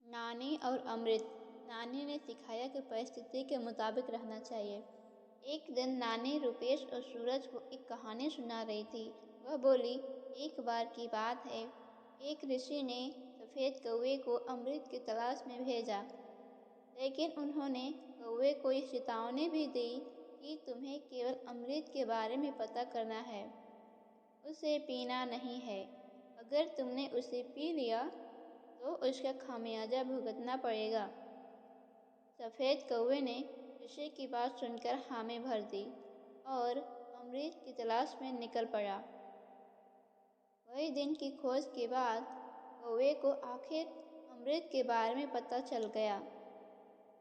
नानी और अमृत। नानी ने सिखाया कि परिस्थिति के मुताबिक रहना चाहिए। एक दिन नानी रुपेश और सूरज को एक कहानी सुना रही थी। वह बोली, एक बार की बात है, एक ऋषि ने सफ़ेद कौवे को अमृत की तलाश में भेजा, लेकिन उन्होंने कौवे को यह चेतावनी भी दी कि तुम्हें केवल अमृत के बारे में पता करना है, उसे पीना नहीं है। अगर तुमने उसे पी लिया तो उसका खामियाजा भुगतना पड़ेगा। सफ़ेद कौवे ने ऋषि की बात सुनकर हामी भर दी और अमृत की तलाश में निकल पड़ा। कई दिन की खोज के बाद कौवे को आखिर अमृत के बारे में पता चल गया।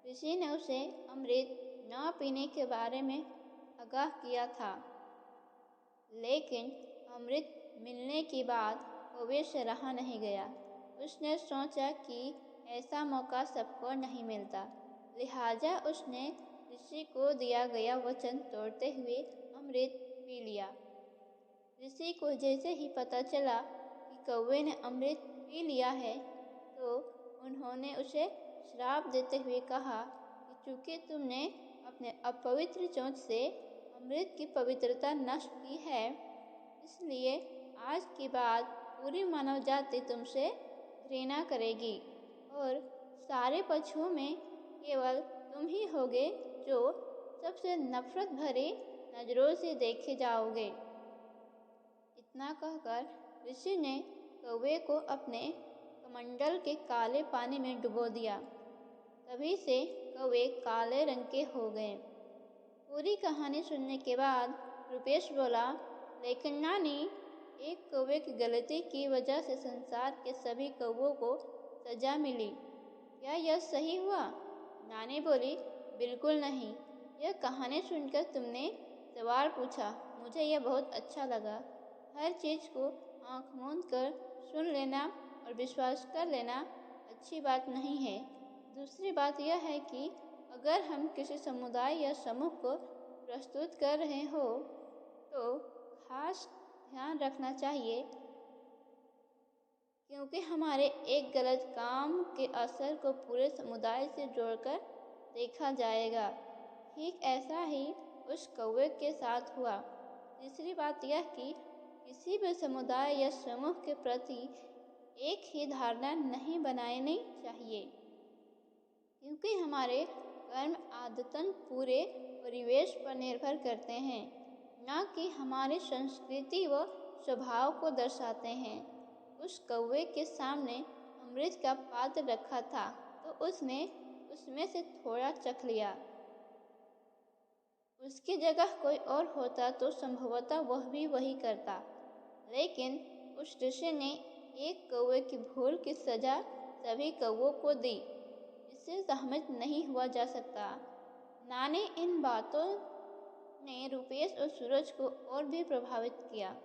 ऋषि ने उसे अमृत न पीने के बारे में आगाह किया था, लेकिन अमृत मिलने के बाद कौवे से रहा नहीं गया। उसने सोचा कि ऐसा मौका सबको नहीं मिलता, लिहाजा उसने ऋषि को दिया गया वचन तोड़ते हुए अमृत पी लिया। ऋषि को जैसे ही पता चला कि कौवे ने अमृत पी लिया है, तो उन्होंने उसे श्राप देते हुए कहा कि चूंकि तुमने अपने अपवित्र चोंच से अमृत की पवित्रता नष्ट की है, इसलिए आज के बाद पूरी मानव जाति तुमसे घृणा करेगी और सारे पशुओं में केवल तुम ही होगे जो सबसे नफरत भरी नजरों से देखे जाओगे। इतना कहकर ऋषि ने कौवे को अपने कमंडल के काले पानी में डुबो दिया। तभी से कौवे काले रंग के हो गए। पूरी कहानी सुनने के बाद रुपेश बोला, लेकिन नानी, एक कौवे की गलती की वजह से संसार के सभी कौवों को सजा मिली। क्या यह सही हुआ? नानी बोली, बिल्कुल नहीं। यह कहानी सुनकर तुमने सवाल पूछा, मुझे यह बहुत अच्छा लगा। हर चीज़ को आँख मूंद कर सुन लेना और विश्वास कर लेना अच्छी बात नहीं है। दूसरी बात यह है कि अगर हम किसी समुदाय या समूह को प्रस्तुत कर रहे हो तो खास ध्यान रखना चाहिए, क्योंकि हमारे एक गलत काम के असर को पूरे समुदाय से जोड़कर देखा जाएगा। ठीक ऐसा ही उस कौवे के साथ हुआ। तीसरी बात यह कि किसी भी समुदाय या समूह के प्रति एक ही धारणा नहीं बनानी चाहिए, क्योंकि हमारे कर्म आदतन पूरे परिवेश पर निर्भर करते हैं, न कि हमारी संस्कृति व स्वभाव को दर्शाते हैं। उस कौवे के सामने अमृत का पात्र रखा था, तो उसने उसमें से थोड़ा चख लिया। उसकी जगह कोई और होता तो संभवतः वह भी वही करता, लेकिन उस ऋषि ने एक कौवे की भूल की सजा सभी कौवों को दी। इससे सहमत नहीं हुआ जा सकता। नानी इन बातों ने रुपेश और सूरज को और भी प्रभावित किया।